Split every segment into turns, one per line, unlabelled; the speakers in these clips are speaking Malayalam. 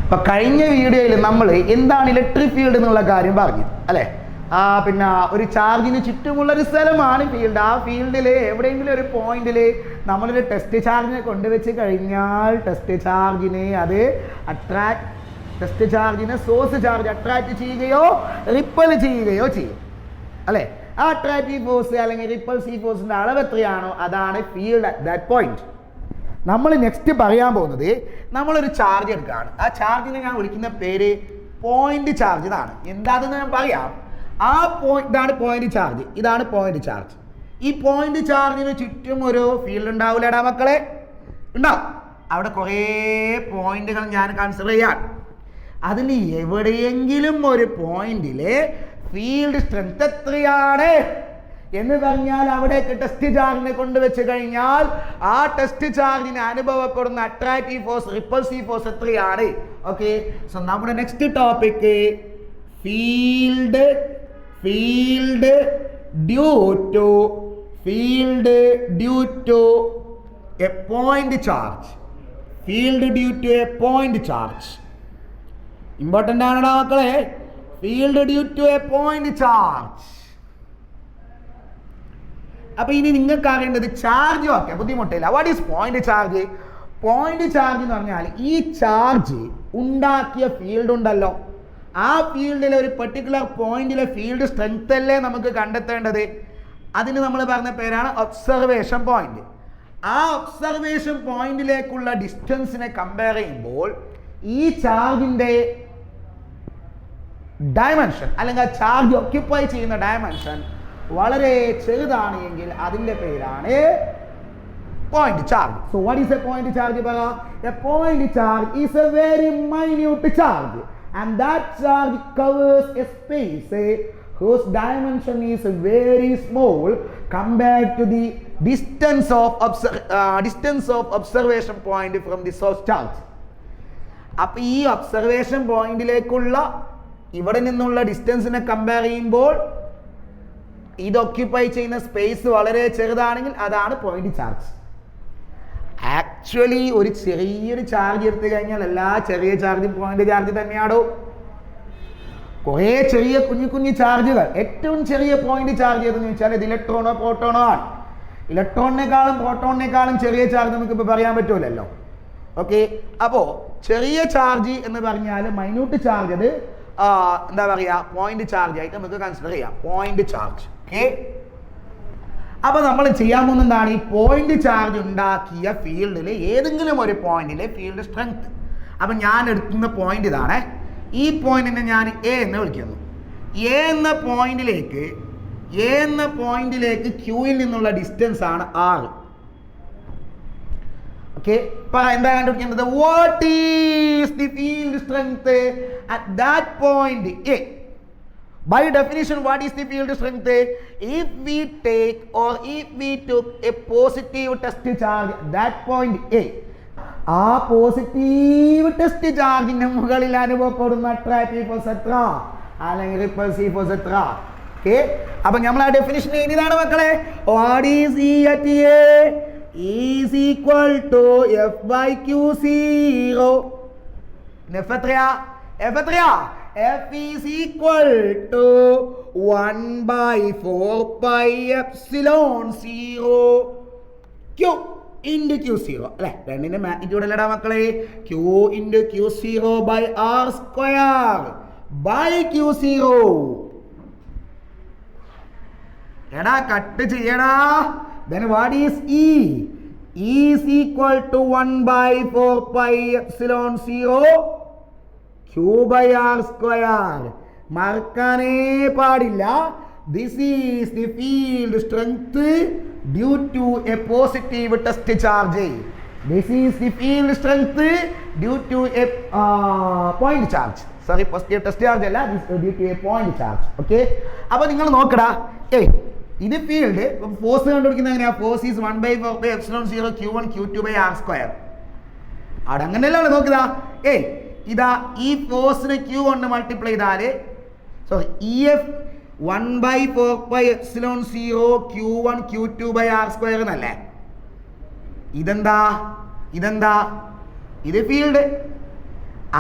അപ്പോൾ കഴിഞ്ഞ വീഡിയോയിൽ നമ്മൾ എന്താണ് ഇലക്ട്രിക് ഫീൽഡ് എന്നുള്ള കാര്യം പറഞ്ഞു അല്ലേ. പിന്നെ ഒരു ചാർജിന് ചുറ്റുമുള്ളൊരു സ്ഥലമാണ് ഫീൽഡ്. ആ ഫീൽഡിൽ എവിടെയെങ്കിലും ഒരു പോയിന്റിൽ നമ്മളൊരു ടെസ്റ്റ് ചാർജിനെ കൊണ്ടുവച്ച് കഴിഞ്ഞാൽ ടെസ്റ്റ് ചാർജിനെ സോഴ്സ് ചാർജ് അട്രാക്ട് ചെയ്യുകയോ റിപ്പൽ ചെയ്യുകയോ ചെയ്യും അല്ലേ. ആ അട്രാക്റ്റീവ് ഫോഴ്സ് അല്ലെങ്കിൽ റിപ്പൾസീവ് ഫോഴ്സിൻ്റെ അളവ് എത്രയാണോ അതാണ് ഫീൽഡ് അറ്റ് ദാറ്റ് പോയിന്റ്. നമ്മൾ നെക്സ്റ്റ് പറയാൻ പോകുന്നത് നമ്മളൊരു ചാർജ് എടുക്കുകയാണ്. ആ ചാർജിനെ ഞാൻ വിളിക്കുന്ന പേര് പോയിന്റ് ചാർജ് എന്നാണ്. എന്താണെന്ന് ഞാൻ പറയാം. ഇതാണ് പോയിന്റ് ചാർജ്, ഇതാണ് പോയിന്റ് ചാർജ്. ഈ പോയിന്റ് ചാർജിന് ചുറ്റും ഒരു ഫീൽഡ് ഉണ്ടാവില്ലടാ മക്കളെ, ഉണ്ടാവും. അവിടെ കുറേ പോയിന്റുകൾ ഞാൻ കൺസിഡർ ചെയ്യാം. അതിൽ എവിടെയെങ്കിലും ഒരു പോയിന്റിലെ ഫീൽഡ് സ്ട്രെങ്ത് എത്രയാണ് എന്ന് പറഞ്ഞാൽ അവിടേക്ക് ടെസ്റ്റ് ചാർജിനെ കൊണ്ടുവച്ച് കഴിഞ്ഞാൽ ആ ടെസ്റ്റ് ചാർജിന് അനുഭവപ്പെടുന്ന അട്രാക്റ്റീവ് ഫോഴ്സ് റിപ്പൾസീവ് ഫോഴ്സ് എത്രയാണ്. ഓക്കെ, സോ നമ്മുടെ next topic field due to a point charge. Field due to a point charge important ആണടാ മക്കളെ. Field due to a point charge. അപ്പൊ ഇനി നിങ്ങൾക്ക് അറിയേണ്ടത് ചാർജ് ഒക്കെ ബുദ്ധിമുട്ടില്ല. What is point charge? Point charge എന്ന് പറഞ്ഞാൽ ഈ ചാർജ് ഉണ്ടാക്കിയ ഫീൽഡ് ഉണ്ടല്ലോ, ആ ഫീൽഡിലെ ഒരു പെർട്ടിക്കുലർ പോയിന്റിലെ ഫീൽഡ് സ്ട്രെങ്ത് അല്ലേ നമുക്ക് കണ്ടെത്തേണ്ടത്. അതിന് നമ്മൾ പറഞ്ഞ പേരാണ് ഒബ്സർവേഷൻ പോയിന്റ്. ആ ഒബ്സർവേഷൻ പോയിന്റിലേക്കുള്ള ഡിസ്റ്റൻസിനെ കമ്പയർ ചെയ്യുമ്പോൾ ഈ ചാർജിന്റെ ഡയമെൻഷൻ അല്ലെങ്കിൽ ആ ചാർജ് ഓക്യുപ്പൈ ചെയ്യുന്ന ഡയമെൻഷൻ വളരെ ചെറുതാണ് എങ്കിൽ അതിന്റെ പേരാണ് point charge. So what is A point charge? A point charge is A very minute charge and that charge covers a space whose dimension is very small compared to the distance of observation point from the source charge. അപ്പോൾ ഈ ഒബ്സർവേഷൻ പോയിന്റിലേക്കുള്ള ഇവിടെ നിന്നുള്ള ഡിസ്റ്റൻസിനെ കമ്പയർ ചെയ്യുമ്പോൾ ഇത് ഓക്യുപ്പൈ ചെയ്യുന്ന സ്പേസ് വളരെ ചെറുതാണെങ്കിൽ അതാണ് പോയിന്റ് ചാർജ്. ആക്ച്വലി ഒരു ചെറിയൊരു ചാർജ് എടുത്തു കഴിഞ്ഞാൽ എല്ലാ ചെറിയ ചാർജും പോയിന്റ് ചാർജ് തന്നെയാണോ? കുറേ ചെറിയ കുഞ്ഞു ചാർജുകൾ. ഏറ്റവും ചെറിയ പോയിന്റ് ചാർജ് ഏതെന്ന് വെച്ചാൽ ഇത് ഇലക്ട്രോണോ പ്രോട്ടോണോ ആണ്. ഇലക്ട്രോണിനേക്കാളും പ്രോട്ടോണിനേക്കാളും ചെറിയ ചാർജ് നമുക്ക് ഇപ്പോൾ പറയാൻ പറ്റുമല്ലോ. ഓക്കെ, അപ്പോൾ ചെറിയ ചാർജ് എന്ന് പറഞ്ഞാൽ മൈന്യൂട്ട് ചാർജ്, അത് എന്താ പറയുക, പോയിന്റ് ചാർജ് ആയിട്ട് നമുക്ക് കൺസിഡർ ചെയ്യാം. Point charge. ഓക്കെ, അപ്പോൾ നമ്മൾ ചെയ്യാൻ പോകുന്ന എന്താണ്? ഈ പോയിന്റ് ചാർജ് ഉണ്ടാക്കിയ ഫീൽഡിൽ ഏതെങ്കിലും ഒരു പോയിന്റിലെ ഫീൽഡ് സ്ട്രെങ്ത്. അപ്പം ഞാൻ എടുക്കുന്ന പോയിന്റ് ഇതാണ്. ഈ പോയിന്റിനെ ഞാൻ എ എന്ന് വിളിക്കുന്നു. എ എന്ന പോയിന്റിലേക്ക് ക്യൂയിൽ നിന്നുള്ള ഡിസ്റ്റൻസ് ആണ് R. ഓക്കെ, എന്താ കണ്ടുപിടിക്കേണ്ടത്? What is the field strength at that point A? By definition, what is the field strength? If we took a positive test charge at that point A, ആ പോസിറ്റീവ് ടെസ്റ്റ് ചാർജിന്റെ മുകളിൽ അനുഭവപ്പെടുന്ന അട്രാക്റ്റീവ് ഫോഴ്സ് എത്ര അല്ലെങ്കിൽ റിപ്പൾസീവ് ഫോഴ്സ് എത്ര? ഓക്കെ, അപ്പൊ നമ്മൾ ആ ഡെഫിനിഷൻ എഴുതിയതാണ് മക്കളെ. What is E at A is equal to F/Q0. F എത്രയാ? F is equal to 1/4πε0 Q into Q0 അല്ലെ. രണ്ടിന്റെ മാഗ്നിറ്റ്യൂഡ് അല്ലടാ മക്കളെ. Q into Q0 by R square by Q0. എടാ കട്ട് ചെയ്യടാ. Then what is E? E is equal to 1/4πε0 Q by R square. മറക്കാനേ പാടില്ല. This is the field strength due to a positive test charge. This is the field strength due to a point charge. Sorry, positive test charge അല്ല, this is due to a point charge. Okay, അപ്പോൾ നിങ്ങൾ നോക്കടാ. ഇത് ഫീൽഡ് ഫോഴ്സ് കണ്ടുപിടിക്കുന്നത് എങ്ങനെയാ? Force is 1/4πε0 Q1 Q2 by R square. അവിടെ അങ്ങനെയല്ലോ നോക്കുക. ഇതാ ഈ ഫോഴ്സിനെ Q കൊണ്ട് മൾട്ടിപ്ലൈ ചെയ്താല് EF 1/4πε0 Q1 Q2 by R square എന്നല്ലേ. ഇതെന്താ ഇത് ഫീൽഡ്.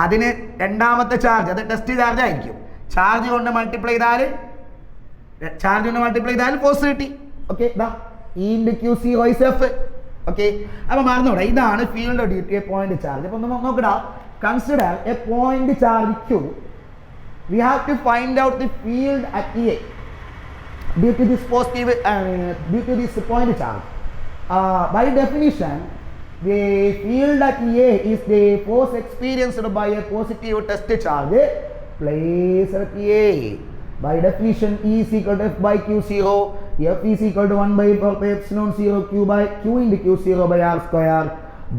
അതിന് രണ്ടാമത്തെ ചാർജ് അത് ടെസ്റ്റ് ചാർജ് ആയിരിക്കും. ചാർജ് കൊണ്ട് മൾട്ടിപ്ലൈ ചെയ്താൽ ഫോഴ്സ് കിട്ടി. Okay, E into Q0 is F. Okay, അപ്പൊ മറന്നോടാ, ഇതാണ് field due to a point charge. അപ്പൊ നോക്കടാ, consider a point charge Q. We have to find out the field at A due to this point charge. By definition, the field at A is the force experienced by a positive test charge placed at A. By definition, E is equal to F by Q0. F is equal to 1 by 4 pi epsilon 0 Q into Q0 by R square.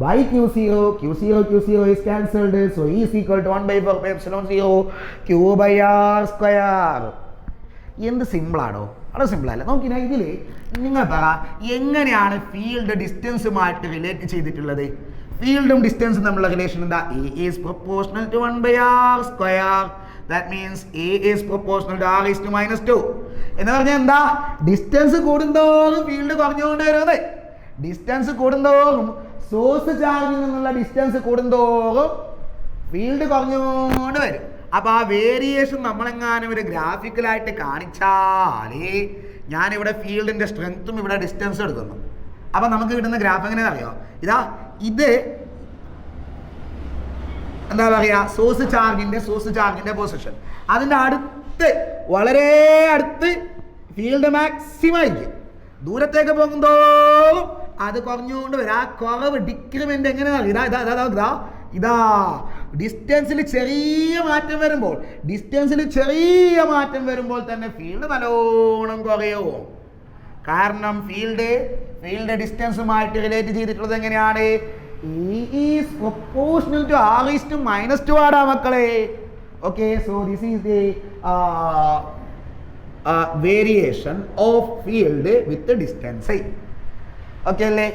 By Q0 is cancelled, so E is equal to 1 by 4 pi epsilon 0 Q by R square. എന്ത് സിമ്പിളാണോ? വളരെ സിമ്പിളല്ല. നോക്കിയാൽ ഇതിൽ നിങ്ങൾ പറ, എങ്ങനെയാണ് ഫീൽഡ് ഡിസ്റ്റൻസുമായിട്ട് റിലേറ്റ് ചെയ്തിട്ടുള്ളത്? ഫീൽഡും ഡിസ്റ്റൻസും തമ്മിലുള്ള റിലേഷൻ എന്താ? A is proportional to 1 by R square. That means A is proportional to R is to -2. എന്ന് പറഞ്ഞാൽ എന്താ? ഡിസ്റ്റൻസ് കൂടുന്തോറും ഫീൽഡ് കുറഞ്ഞുകൊണ്ട് വരുന്നത്. ഡിസ്റ്റൻസ് കൂടുന്തോറും സോഴ്സ് ചാർജിൽ നിന്നുള്ള ഡിസ്റ്റൻസ് കൂടുന്തോറും ഫീൽഡ് കുറഞ്ഞുകൊണ്ട് വരും. അപ്പൊ ആ വേരിയേഷൻ നമ്മളെങ്ങാനും ഒരു ഗ്രാഫിക്കലായിട്ട് കാണിച്ചാലേ, ഞാനിവിടെ ഫീൽഡിന്റെ സ്ട്രെങ്ത്തും ഇവിടെ ഡിസ്റ്റൻസും എടുക്കുന്നു. അപ്പൊ നമുക്ക് കിട്ടുന്ന ഗ്രാഫ് എങ്ങനെയാ അറിയോ? ഇത് എന്താ പറയാ, സോഴ്സ് ചാർജിന്റെ പൊസിഷൻ. അതിന്റെ അടുത്ത്, വളരെ അടുത്ത് ഫീൽഡ് മാക്സിമം ആയിരിക്കും. ദൂരത്തേക്ക് പോകുന്തോറും അത് കുറഞ്ഞുകൊണ്ട് വരും. ആ കുറവ് ഡിക്രിമെന്റ് എങ്ങനെയാ? ഇതാ ഡിസ്റ്റൻസിൽ ചെറിയ മാറ്റം വരുമ്പോൾ തന്നെ ഫീൽഡ് നല്ലോണം കുറയോ. കാരണം ഫീൽഡ് ഡിസ്റ്റൻസുമായിട്ട് റിലേറ്റ് ചെയ്തിട്ടുള്ളത് എങ്ങനെയാണ്? E is proportional to R is to -2 ആടാ മക്കളെ. Okay, so this is the variation of field with distance. Okay അല്ലേ?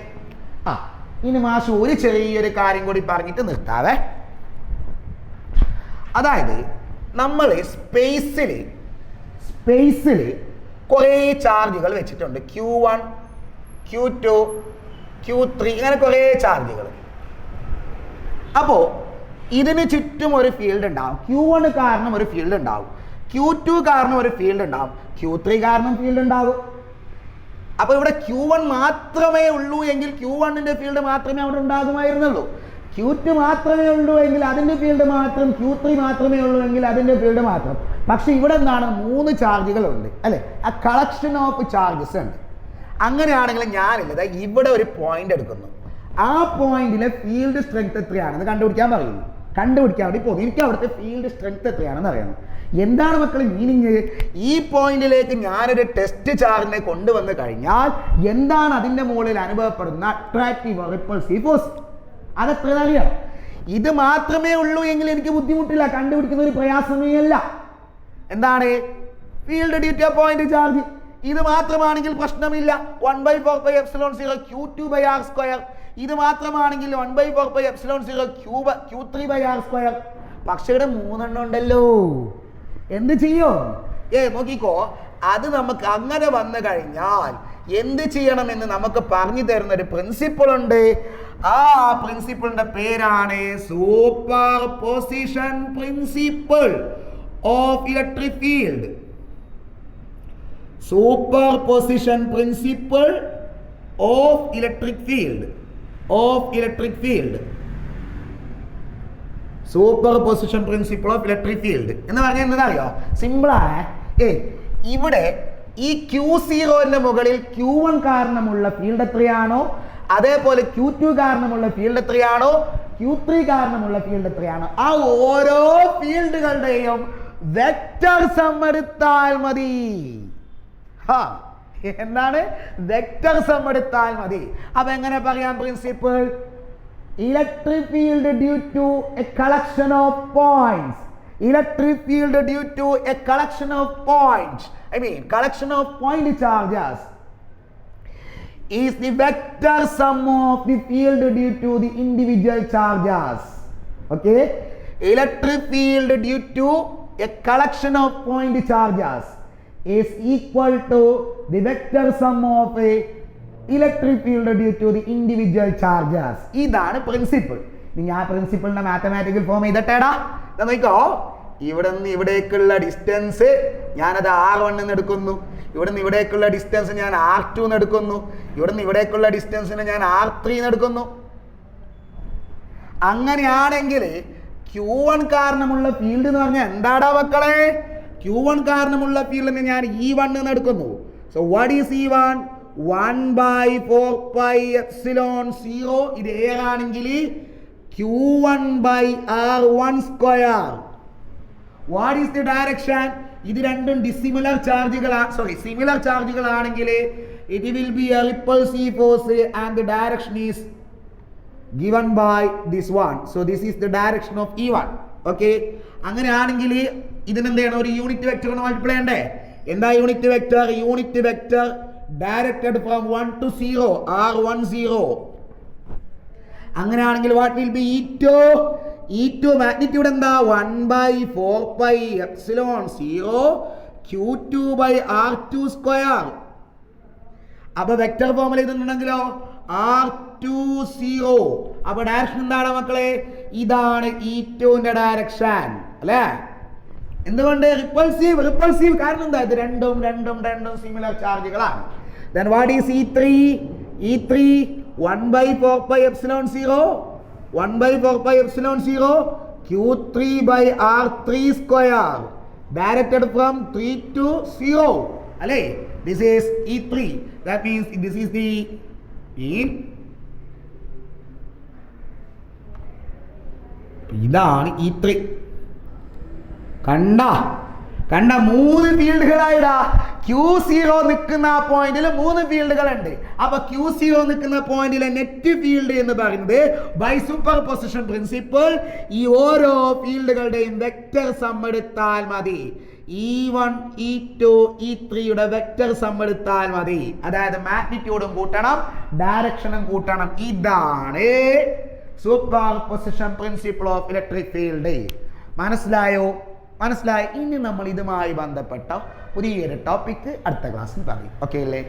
ഇനി മാഷ് ഒരു ചെറിയൊരു കാര്യം കൂടി പറഞ്ഞിട്ട് നിർത്താവേ. അതായത് നമ്മൾ സ്പേസിൽ കുറേ ചാർജുകൾ വെച്ചിട്ടുണ്ട്. Q1, Q2, Q3 ഇങ്ങനെ കുറേ ചാർജുകൾ. അപ്പോൾ ഇതിന് ചുറ്റും ഒരു ഫീൽഡ് ഉണ്ടാവും. Q1 കാരണം ഒരു ഫീൽഡ് ഉണ്ടാവും, Q2 കാരണം ഒരു ഫീൽഡ് ഉണ്ടാവും, Q3 കാരണം ഫീൽഡ് ഉണ്ടാകും. അപ്പോൾ ഇവിടെ Q1 മാത്രമേ ഉള്ളൂ എങ്കിൽ Q1ന്റെ ഫീൽഡ് മാത്രമേ അവിടെ ഉണ്ടാകുമായിരുന്നുള്ളൂ. Q2 മാത്രമേ ഉള്ളൂ എങ്കിൽ അതിൻ്റെ ഫീൽഡ് മാത്രം, Q3 മാത്രമേ ഉള്ളൂ എങ്കിൽ അതിൻ്റെ ഫീൽഡ് മാത്രം. പക്ഷെ ഇവിടെ എന്താണ്? 3 ചാർജുകളുണ്ട് അല്ലേ? ആ കളക്ഷൻ ഓഫ് ചാർജസ് ഉണ്ട്. അങ്ങനെയാണെങ്കിൽ ഞാനില്ല, ഇവിടെ ഒരു പോയിന്റ് എടുക്കുന്നു. ആ പോയിന്റിലെ ഫീൽഡ് സ്ട്രെങ്ത് എത്രയാണെന്ന് കണ്ടുപിടിക്കാൻ പറയുന്നു. കണ്ടുപിടിക്കാൻ വേണ്ടി പോകുന്നു. എനിക്ക് അവിടുത്തെ ഫീൽഡ് സ്ട്രെങ്ത് എത്രയാണെന്ന് അറിയണം. എന്താണ് മക്കൾ മീനിങ്? ഈ പോയിന്റിലേക്ക് ഞാനൊരു ടെസ്റ്റ് ചാർജിനെ കൊണ്ടുവന്ന് കഴിഞ്ഞാൽ എന്താണ് അതിൻ്റെ മുകളിൽ അനുഭവപ്പെടുന്ന അട്രാക്റ്റീവ് റിപ്പൾസീവ് ഫോഴ്സ്? അതെത്ര അറിയാം? ഇത് മാത്രമേ ഉള്ളൂ എങ്കിൽ എനിക്ക് ബുദ്ധിമുട്ടില്ല, കണ്ടുപിടിക്കുന്ന ഒരു പ്രയാസമേ അല്ല. എന്താണ്? Field due two point charge. ഇത് മാത്രമാണെങ്കിൽ പ്രശ്നമില്ല, 1/4 pi epsilon 0 Q2 by R square. ഇത് മാത്രമാണെങ്കിൽ 1/4 pi epsilon 0 Q3 by R square. പക്ഷേ ഇവിടെ 3 ഉണ്ടല്ലോ, എന്ത് ചെയ്യും? നോക്കിക്കോ, അത് നമുക്ക് അങ്ങനെ വന്നു കഴിഞ്ഞാൽ എന്ത് ചെയ്യണമെന്ന് നമുക്ക് പറഞ്ഞു തരുന്ന ഒരു പ്രിൻസിപ്പിൾ ഉണ്ട്. ആ പ്രിൻസിപ്പിളിന്റെ പേരാണ് super position principle of electric field. Superposition principle of electric field. Superposition principle of electric field എന്ന് പറഞ്ഞാൽ എന്താണെന്നറിയോ? സിമ്പിളാണ്. ഇവിടെ ഈ Q0ന്റെ മുകളിൽ Q1 കാരണമുള്ള ഫീൽഡ് എത്രയാണോ, അതേപോലെ Q2 കാരണമുള്ള ഫീൽഡ് എത്രയാണോ, Q3 കാരണമുള്ള ഫീൽഡ് എത്രയാണോ, ആ ഓരോ ഫീൽഡുകളുടെയും വെക്റ്റർ സം എടുത്താൽ മതി. എന്താണ്? വെക്റ്റർ സം എടുത്താൽ മതി. അപ്പൊ എങ്ങനെ പറയാം principle? Electric field due to a collection of points. Electric field due to a collection of points, collection of point charges, is the vector sum of the field due to the individual charges. Okay, electric field due to a collection of point charges is equal to the vector sum of a electric field due to the individual charges. ഇതാണ് പ്രിൻസിപ്പിൾ. ഇനി ഞാൻ പ്രിൻസിപ്പിളിന്റെ മാത്തമാറ്റിക്കൽ ഫോം ചെയ്തിട്ടേടാ നോക്കോ. ഇവിടെ നിന്ന് ഇവിടേക്കുള്ള ഡിസ്റ്റൻസ് ഞാനത് R1 എന്ന് എടുക്കുന്നു. ഇവിടെ നിന്ന് ഇവിടേക്കുള്ള ഡിസ്റ്റൻസ് ഞാൻ R2 എന്ന് എടുക്കുന്നു. ഇവിടെ നിന്ന് ഇവിടേക്കുള്ള ഡിസ്റ്റൻസിന് ഞാൻ R3 എന്ന് എടുക്കുന്നു. അങ്ങനെയാണെങ്കിൽ Q1 കാരണമുള്ള ഫീൽഡ് എന്ന് പറഞ്ഞാൽ എന്താടാ മക്കളെ? Q1 കാരണമുള്ള ഫീൽഡിനെ ഞാൻ E1 എന്ന് എടുക്കുന്നു. So what is E1? 1/4πε0. ഇത് ആണെങ്കിൽ Q1/R1 square. What is the direction? ഇത് രണ്ടും ഡിസിമിലർ ചാർജുകളാണ്, സിമിലർ ചാർജുകളാണെങ്കിൽ it will be a repulsive force and the direction is given by this one. So this is the direction of E1. Okay, അങ്ങനെയാണെങ്കിൽ ഇതിനെന്ത് ചെയ്യണം? ഒരു യൂണിറ്റ് വെക്ടർ കൊണ്ട് മൾട്ടിപ്ലൈ ചെയ്യണ്ടേ? എന്താ unit vector? Unit vector directed from 1 to 0, R10. അങ്ങനെയാണെങ്കിൽ what will be E2 magnitude എന്താ? 1/4πε0 Q2/R2 സ്ക്വയർ. അപ്പൊ വെക്ടർ ഫോമിൽ ഇതുണ്ടെങ്കിലോ R20. അപ്പൊ ഡയറക്ഷൻ എന്താണ് മക്കളെ? ഇതാണ് E2ന്റെ ഡയറക്ഷൻ അല്ലേ? എന്തുകൊണ്ട് റിപ്പൾസീവ്? കാരണം എന്താ? ഇത് രണ്ടും similar ചാർജുകളാണ്. Then what is E3? 1/4πε0 Q3/R3 square directed from 3 to 0 അല്ലേ? This is E3. That means this is the ഇതാണ് E3. കണ്ട 3 ഫീൽഡുകളായിടാ. Q0 നിൽക്കുന്ന ആ പോയിന്റിൽ 3 ഫീൽഡുകളുണ്ട്. അപ്പൊ Q0 നിൽക്കുന്ന പോയിന്റിലെ നെറ്റ് ഫീൽഡ് എന്ന് പറയുന്നത് ബൈ സൂപ്പർ പൊസിഷൻ പ്രിൻസിപ്പിൾ ഈ ഓരോ ഫീൽഡുകളുടെയും വെക്റ്റർ സം എടുത്താൽ മതി. E1, E2, E3യുടെ വെക്റ്റർ സം എടുത്താൽ മതി. അതായത് മാഗ്നിറ്റ്യൂഡും കൂട്ടണം, ഡയറക്ഷനും കൂട്ടണം. ഇതാണ് super position principle of electric field. മനസ്സിലായോ? ഇനി നമ്മൾ ഇതുമായി ബന്ധപ്പെട്ട പുതിയൊരു ടോപ്പിക് അടുത്ത ക്ലാസ്സിൽ പറയും. ഓക്കെ അല്ലേ?